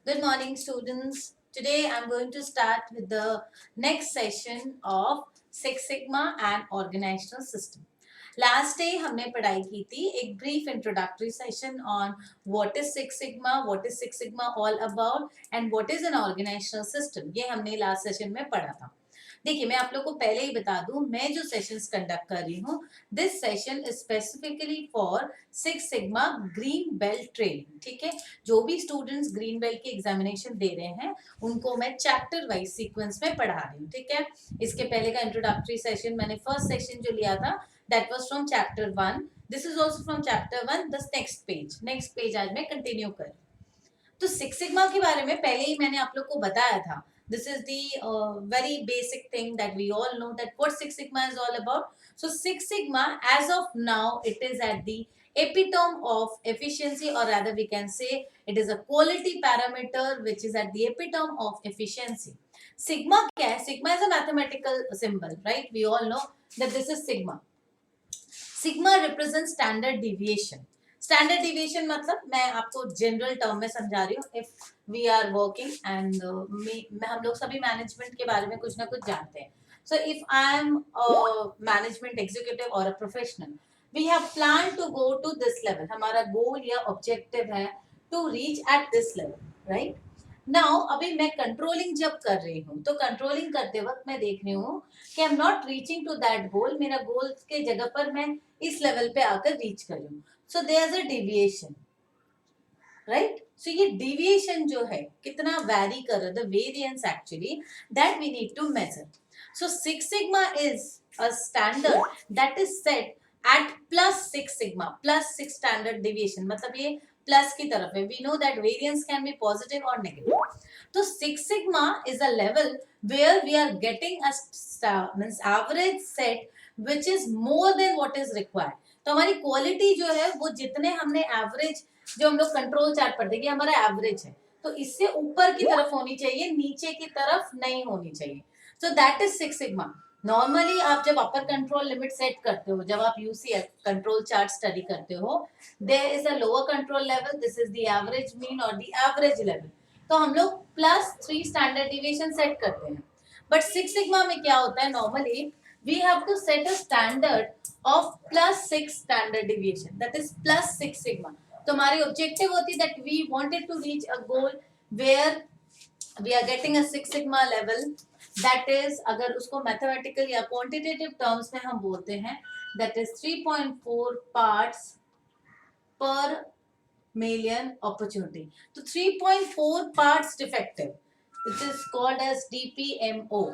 Good morning, students. Today I'm going to start with the next session of Six Sigma and Organizational System. Last day हमने पढ़ाई की थी एक brief introductory session on what is Six Sigma all about, and what is an organizational system. ये हमने last session में पढ़ा था. देखिए मैं आप लोग को पहले ही बता दूं, मैं जो सेशंस कंडक्ट कर रही हूँ, this session is specifically for six sigma green belt training. ठीक है, जो भी स्टूडेंट्स ग्रीन बेल्ट की एग्जामिनेशन दे रहे हैं उनको मैं चैप्टर वाइज सीक्वेंस में पढ़ा रही हूँ. ठीक है, इसके पहले का इंट्रोडक्टरी सेशन मैंने फर्स्ट सेशन जो लिया था that was from chapter 1. This is also from chapter 1. The next page आज मैं कंटिन्यू कर. तो सिक्स सिग्मा के बारे में पहले ही मैंने आप लोग को बताया था. This is the very basic thing that we all know that what Six Sigma is all about. So Six Sigma, as of now, it is at the epitome of efficiency, or rather we can say it is a quality parameter which is at the epitome of efficiency. Sigma क्या है? Sigma is a mathematical symbol, right? We all know that this is sigma. Sigma represent standard deviation. Standard deviation मतलब मैं आपको general term में समझा रही हूँ. If we are working and हम लोग सभी मैनेजमेंट के बारे में कुछ ना कुछ जानते हैं. So if I am management executive और a professional, we have plan to go to this level. हमारा गोल या ऑब्जेक्टिव है to reach at this level, right. Now अभी मैं कंट्रोलिंग जब कर रही हूँ तो कंट्रोलिंग करते वक्त मैं देख रही हूँ कि I am not reaching to that goal. मेरा गोल के जगह पर मैं इस लेवल पे आकर रीच कर रही हूँ. So there is a deviation, right. So ये डेविएशन जो है कितना वैरी कर रहा है, the variance actually that we need to measure. So six sigma is a standard that is set at +6 sigma, +6 standard deviation. मतलब ये प्लस की तरफ है. We know that variance can be positive और नेगेटिव. तो six sigma is a level where we are getting a means average set which is more than what is required. तो हमारी quality जो है वो जितने हमने एवरेज, जो हम लोग कंट्रोल चार्ट पर देखिए हमारा एवरेज है, तो इससे ऊपर की तरफ होनी चाहिए, नीचे की तरफ नहीं होनी चाहिए. So that is six sigma. Normally आप जब अपर कंट्रोल लिमिट सेट करते हो, जब आप यूसीएल कंट्रोल चार्ट स्टडी करते हो, there is a lower control level, this is the average mean और द एवरेज लेवल. तो हम लोग +3 स्टैंडर्ड डिविएशन सेट करते हैं. बट सिक्स सिग्मा में क्या होता है, normally we have to set a standard of +6 standard deviation, that is +6 sigma. तो हमारी ऑब्जेक्टिव होती that we wanted to reach a goal where we are getting a 6 sigma level, that is अगर उसको mathematical या quantitative terms में हम बोलते हैं that is 3.4 parts per million opportunity. तो 3.4 parts defective, it is called as DPMO.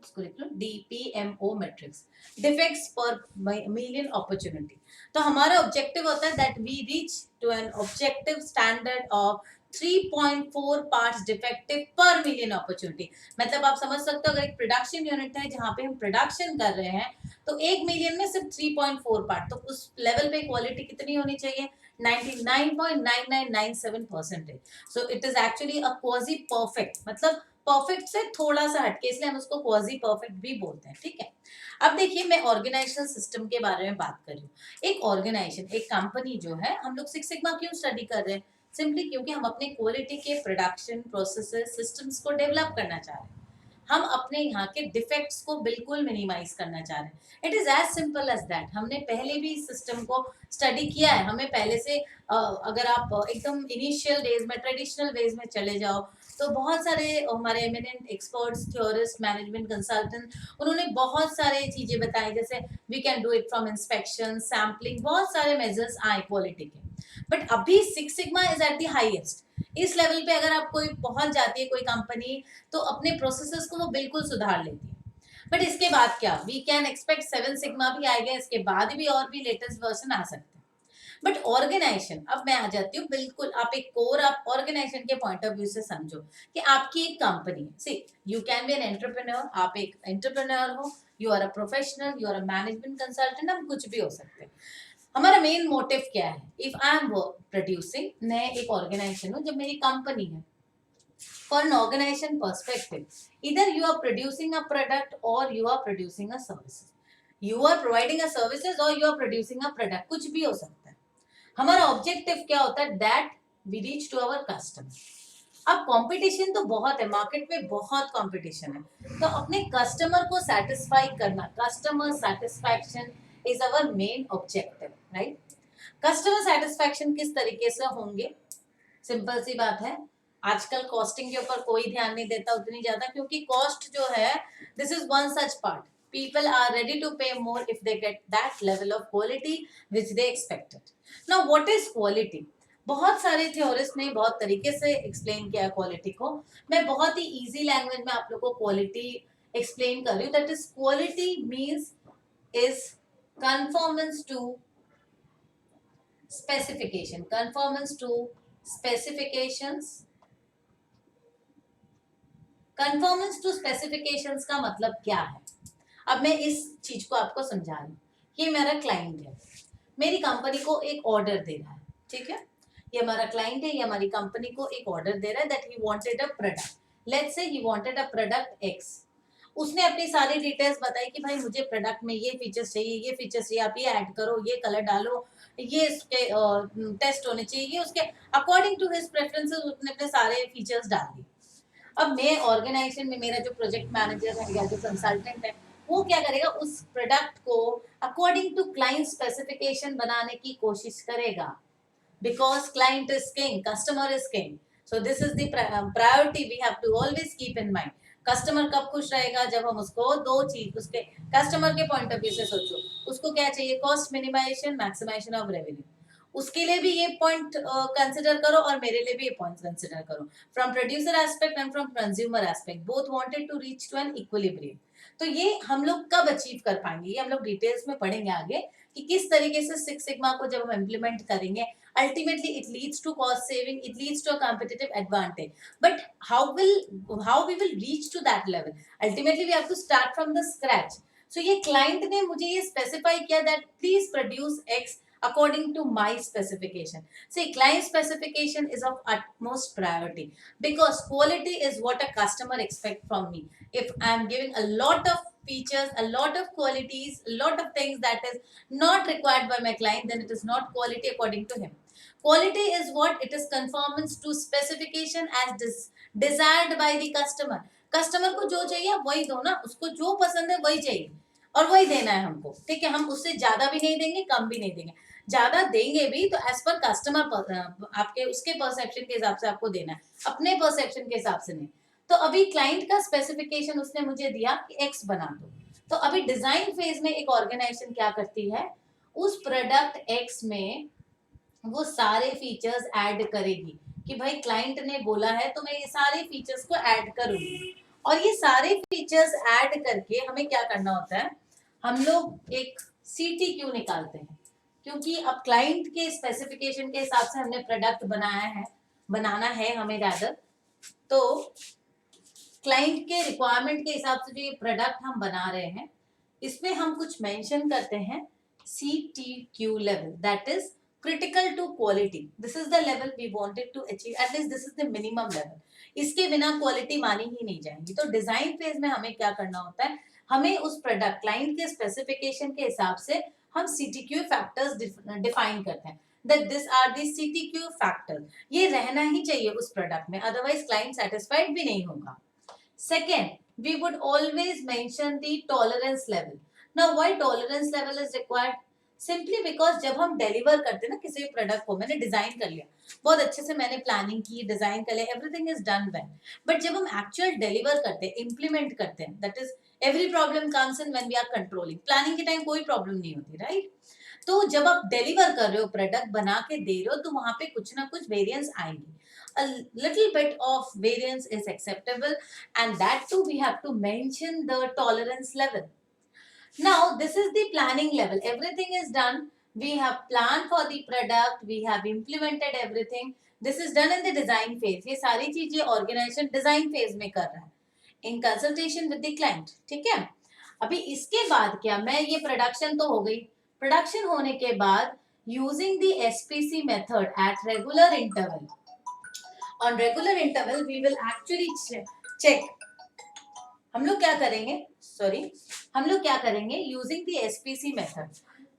इसको लिख लो DPMO metrics, defects per million opportunity. तो हमारा ऑब्जेक्टिव होता है that we reach to an objective standard of 3.4 parts defective per million opportunity. मतलब आप समझ सकते हो अगर एक प्रोडक्शन यूनिट है जहां पे हम प्रोडक्शन कर रहे हैं तो 1 मिलियन में सिर्फ 3.4 पार्ट, तो उस लेवल पे क्वालिटी कितनी होनी चाहिए, 99.9997%. So it is actually a quasi perfect, मतलब परफेक्ट से थोड़ा सा हटके, इसलिए हम उसको क्वाजी परफेक्ट भी बोलते हैं. ठीक है, अब देखिए मैं ऑर्गेनाइजेशनल सिस्टम के बारे में बात कर रही हूँ. एक ऑर्गेनाइजेशन, एक कंपनी जो है, हम लोग सिक्स सिग्मा क्यों स्टडी कर रहे हैं, सिंपली क्योंकि हम अपने क्वालिटी के प्रोडक्शन प्रोसेसेस सिस्टम्स को डेवलप करना चाह रहे हैं. हम अपने यहाँ के डिफेक्ट्स को बिल्कुल मिनिमाइज करना चाह रहे हैं. It is as simple as that. हमने पहले भी इस सिस्टम को स्टडी किया है. हमें पहले से अगर आप एकदम इनिशियल डेज में ट्रेडिशनल वेज में चले जाओ तो बहुत सारे हमारे eminent experts, theorist, management consultant, उन्होंने बहुत सारे चीजें बताई, जैसे we can do it from inspection, sampling, बहुत सारे मेजर्स आए क्वालिटी के. बट अभी six sigma is at the highest. इस लेवल पे अगर आप कोई पहुंच जाती है कोई कंपनी तो अपने प्रोसेसेस को वो बिल्कुल सुधार लेती है. बट इसके बाद क्या, वी कैन एक्सपेक्ट 7 सिग्मा भी आएगा, इसके बाद भी और भी लेटेस्ट वर्जन आ सकते हैं. बट ऑर्गेनाइजेशन, अब मैं आ जाती हूँ बिल्कुल, आप एक कोर आप ऑर्गेनाइजेशन के पॉइंट ऑफ व्यू से समझो कि आपकी एक कंपनी है. See you can be an entrepreneur, आप एक एंटरप्रेन्योर हो, you are a professional, you are a management consultant, हम कुछ भी हो सकते हैं. हमारा मेन मोटिव क्या है, इफ आई एम प्रोड्यूसिंग, मैं एक ऑर्गेनाइजेशन हूँ, जब मेरी कंपनी है, for an organization perspective, either you are producing a product or you are producing a services, you are providing a services or you are producing a product, कुछ भी हो सकता है. हमारा ऑब्जेक्टिव क्या होता है, that we reach to our customer. अब कंपटीशन तो बहुत है, मार्केट में बहुत कंपटीशन है, तो अपने कस्टमर को सेटिस्फाई करना, customer satisfaction is our main objective, right. Customer satisfaction किस तरीके से होंगे, सिंपल सी बात है, आजकल कॉस्टिंग के ऊपर कोई ध्यान नहीं देता उतनी ज्यादा, क्योंकि कॉस्ट जो है, this is one such part, people are ready to pay more if they get that level of quality which they expected. Now what is quality? बहुत सारे थ्योरिस्ट ने बहुत तरीके से एक्सप्लेन किया क्वालिटी को, मैं बहुत ही इजी लैंग्वेज में आप लोग को क्वालिटी एक्सप्लेन कर रही हूँ। That is quality means is conformance to specification, conformance to specifications, conformance to specifications का मतलब क्या है। अब मैं इस चीज को आपको समझा रही हूँ। ये मेरा क्लाइंट है, मेरी कंपनी को एक ऑर्डर दे रहा है, ठीक है, ये हमारा क्लाइंट है, ये हमारी कंपनी को एक ऑर्डर दे रहा है that he wanted a product, let's say he wanted a product x. उसने अपनी सारी डिटेल्स बताई कि भाई मुझे प्रोडक्ट में ये फीचर्स चाहिए, ये फीचर्स चाहिए, आप ये ऐड करो, ये कलर डालो, ये इसके टेस्ट होने चाहिए, ये उसके अकॉर्डिंग टू हिज प्रेफरेंसेस उसने अपने सारे फीचर्स डाल दिए। अब मैं ऑर्गेनाइजेशन में मेरा जो प्रोजेक्ट मैनेजर है या जो कंसल्टेंट है, वो क्या करेगा, उस प्रोडक्ट को अकॉर्डिंग टू क्लाइंट स्पेसिफिकेशन बनाने की कोशिश करेगा, because client is king, customer is king. So this is the priority we have to always keep in mind. Customer कब खुश रहेगा, जब हम उसको दो चीज, उसके कस्टमर के पॉइंट ऑफ व्यू से सोचो, उसको क्या चाहिए, cost minimization, maximization of revenue, उसके लिए भी ये पॉइंट कंसिडर करो और मेरे लिए भी ये पॉइंट कंसिडर करो। From producer aspect and from consumer aspect both wanted to reach to an equilibrium. तो ये हम लोग कब अचीव कर पाएंगे, ये हम लोग डिटेल्स में पढ़ेंगे आगे कि किस तरीके से सिक्स सिग्मा को जब हम इम्प्लीमेंट करेंगे, ultimately it leads to cost saving, it leads to a competitive advantage, but how we will reach to that level, ultimately we have to start from the scratch. So ये client ने मुझे ये specify किया that please produce x according to my specification. See, client specification is of utmost priority because quality is what a customer expect from me. If I am giving a lot of features, a lot of qualities, a lot of things that is not required by my client, then it is not quality according to him. Quality is what it is conformance to specification as desired by the customer. Customer को जो चाहिए वही दो ना, उसको जो पसंद है वही चाहिए और वही देना है हमको, ठीक है। हम उससे ज्यादा भी नहीं देंगे, कम भी नहीं देंगे, ज्यादा देंगे भी तो एज पर कस्टमर आपके उसके परसेप्शन के हिसाब से आपको देना है, अपने परसेप्शन के हिसाब से नहीं। तो अभी क्लाइंट का स्पेसिफिकेशन उसने मुझे दिया कि एक्स बना दो, तो अभी डिजाइन फेज में एक ऑर्गेनाइजेशन क्या करती है, उस प्रोडक्ट एक्स में वो सारे फीचर्स ऐड करेगी कि भाई क्लाइंट ने बोला है तो मैं ये सारे फीचर्स को ऐड करूंगी। और ये सारे फीचर्स ऐड करके हमें क्या करना होता है, हम लोग एक CTQ निकालते हैं, क्योंकि अब क्लाइंट के स्पेसिफिकेशन के हिसाब से हमने प्रोडक्ट बनाना है हमें ज्यादा, तो क्लाइंट के रिक्वायरमेंट के हिसाब से जो ये प्रोडक्ट हम बना रहे हैं, इसमें हम कुछ मेंशन करते हैं CTQ level, that is critical to quality. This is the level we wanted to achieve, at least this is the minimum level. इसके बिना क्वालिटी मानी ही नहीं जाएगी। तो डिजाइन फेज में हमें क्या करना होता है, हमें उस प्रोडक्ट क्लाइंट के स्पेसिफिकेशन के हिसाब से हम CTQ फैक्टर्स डिफाइन करते हैं, that this are the CTQ factors, ये रहना ही चाहिए उस प्रोडक्ट में, अदरवाइज क्लाइंट सेटिस्फाइड भी नहीं होगा। Second, we would always mention the tolerance level. Now why tolerance level is required? Simply because जब हम डिलीवर करते हैं ना किसी प्रोडक्ट को, मैंने डिजाइन कर लिया बहुत अच्छे से, मैंने प्लानिंग की, डिजाइन कर लिया, everything is done well, but जब हम एक्चुअल डिलीवर करते हैं, इम्प्लीमेंट करते हैं, that is every problem comes in when we are controlling. Planning के टाइम कोई प्रॉब्लम नहीं होती, राइट। तो जब आप डिलीवर कर रहे हो, प्रोडक्ट बना के दे रहे हो, तो वहां पे कुछ ना कुछ वेरिएंस आएंगी, a little bit of variance is acceptable, and that too we have to mention the tolerance level. Now this is the planning level, everything is done, we have planned for the product, we have implemented everything, this is done in the design phase. ये सारी चीजें organisation design phase में कर रहा है in consultation with the client, ठीक है। अभी इसके बाद क्या, मैं ये प्रोडक्शन तो हो गई, प्रोडक्शन होने के बाद using the SPC method at regular interval, on regular interval we will actually check, हम लोग क्या करेंगे, हम लोग क्या करेंगे, using the SPC method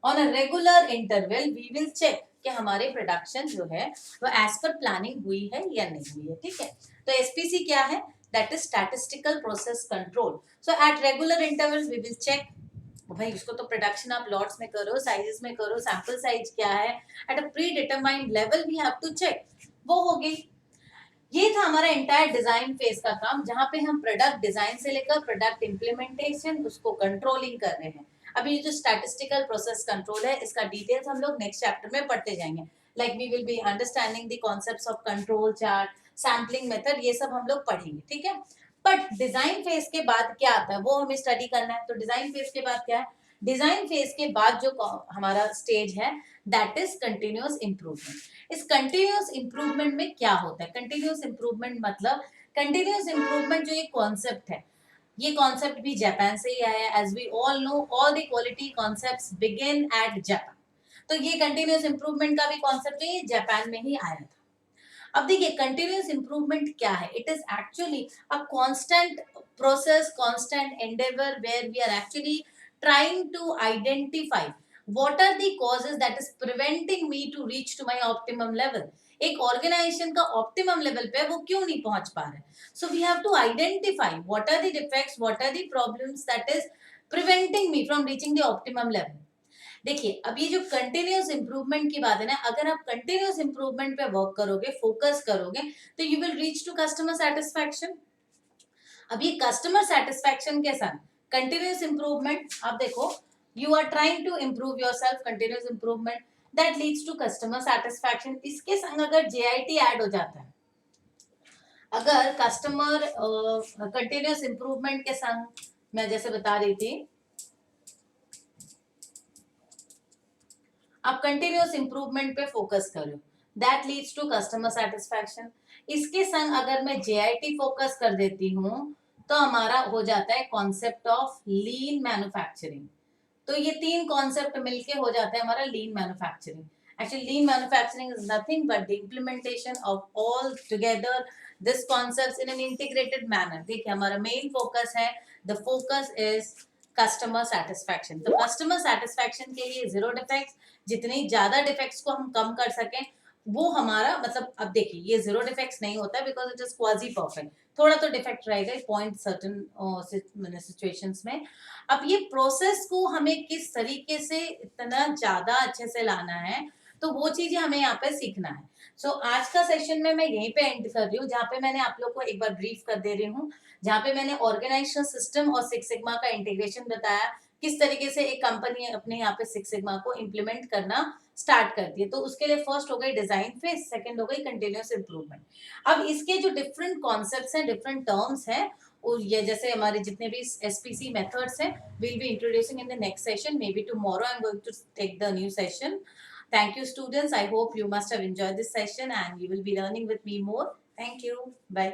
on a regular interval we will check कि हमारे प्रोडक्शन जो है वो एज पर प्लानिंग हुई है या नहीं हुई है, ठीक है। तो एसपीसी क्या है? That is statistical process control. So at regular interval we will check, भाई इसको तो प्रोडक्शन आप लॉट्स में करो, साइजेस में करो, सैंपल साइज क्या है, at a predetermined level we have to check. वो हो गई। ये था हमारा एंटायर डिजाइन फेज का काम, जहां पे हम प्रोडक्ट डिजाइन से लेकर प्रोडक्ट इंप्लीमेंटेशन उसको कंट्रोलिंग कर रहे हैं। अभी ये जो स्टैटिस्टिकल प्रोसेस कंट्रोल है, इसका डिटेल्स हम लोग नेक्स्ट चैप्टर में पढ़ते जाएंगे। Like we will be understanding the concepts of control chart, sampling method, ये सब हम लोग पढ़ेंगे, ठीक है। बट डिजाइन फेज के बाद क्या आता है वो हमें स्टडी करना है। तो डिजाइन फेज के बाद क्या है? डिजाइन फेज के बाद जो हमारा स्टेज है दैट इज कंटिन्यूअस इंप्रूवमेंट। इस कंटिन्यूअस इंप्रूवमेंट में क्या होता है? कंटिन्यूअस इंप्रूवमेंट मतलब, कंटिन्यूअस इंप्रूवमेंट जो ये कॉन्सेप्ट है, ये कॉन्सेप्ट भी जापान से ही आया है। As we all know all the quality concepts begin at Japan. तो ये कंटिन्यूअस इंप्रूवमेंट का भी कॉन्सेप्ट है, ये जापान में ही आया था। अब देखिए कंटिन्यूअस इंप्रूवमेंट क्या है? It is actually a constant process, constant endeavour where we are actually trying to identify what are the causes that is preventing me to reach to my optimum level. एक organization का optimum level पे वो क्यों नहीं पहुंच पा रहे? So we have to identify what are the defects, what are the problems that is preventing me from reaching the optimum level. देखिए अब ये जो कंटिन्यूअस इंप्रूवमेंट की बात है ना, अगर आप कंटिन्यूअस इंप्रूवमेंट पे वर्क करोगे, फोकस करोगे, तो you will reach to customer satisfaction. अब ये कस्टमर सेटिस्फैक्शन के साथ कंटिन्यूअस इंप्रूवमेंट, आप देखो you are trying to improve yourself, continuous improvement that leads to customer satisfaction. इसके संग अगर जेआईटी ऐड हो जाता है, अगर कस्टमर कंटिन्यूअस इंप्रूवमेंट के संग, मैं जैसे बता रही थी, आप कंटिन्यूअस इंप्रूवमेंट पे फोकस करो, that leads to customer satisfaction. इसके संग अगर मैं जेआईटी फोकस कर देती हूँ तो हमारा हो जाता है कॉन्सेप्ट ऑफ लीन मैन्युफैक्चरिंग। तो ये तीन कॉन्सेप्ट मिलके हो जाता है हमारा लीन manufacturing. Actually lean manufacturing is nothing but the implementation of all together this concepts in an integrated manner. देखिए हमारा मेन फोकस है, the focus is customer satisfaction. तो कस्टमर सेटिस्फैक्शन के लिए जीरो डिफेक्ट्स, जितनी ज्यादा डिफेक्ट्स को हम कम कर सकें वो हमारा मतलब। अब देखिए ये जीरो डिफेक्ट्स नहीं होता है because it is quasi perfect, थोड़ा तो डिफेक्ट रहेगा पॉइंट सर्टन सिचुएशंस में। अब ये प्रोसेस को हमें किस तरीके से इतना ज्यादा अच्छे से लाना है, तो वो चीजें हमें यहाँ पे सीखना है। सो आज का सेशन में मैं यहीं पे एंड कर रही हूँ, जहाँ पे मैंने आप लोग को एक बार ब्रीफ कर दे रही हूँ, जहाँ पे मैंने ऑर्गेनाइजेशन सिस्टम और सिक्स सिग्मा का इंटीग्रेशन बताया, किस तरीके से एक कंपनी अपने यहाँ पे सिक्स सिग्मा को इम्प्लीमेंट करना स्टार्ट करती है। तो उसके लिए फर्स्ट हो गई डिजाइन फेज, सेकंड हो गई कंटिन्यूअस इंप्रूवमेंट। अब इसके जो डिफरेंट कॉन्सेप्ट्स हैं, डिफरेंट टर्म्स हैं, और ये जैसे हमारे जितने भी एसपीसी मेथड्स हैं, we'll be introducing in the next session. Maybe tomorrow I'm going to take the new session. Thank you students, I hope you must have enjoyed this session and you will be learning with me more. Thank you, bye.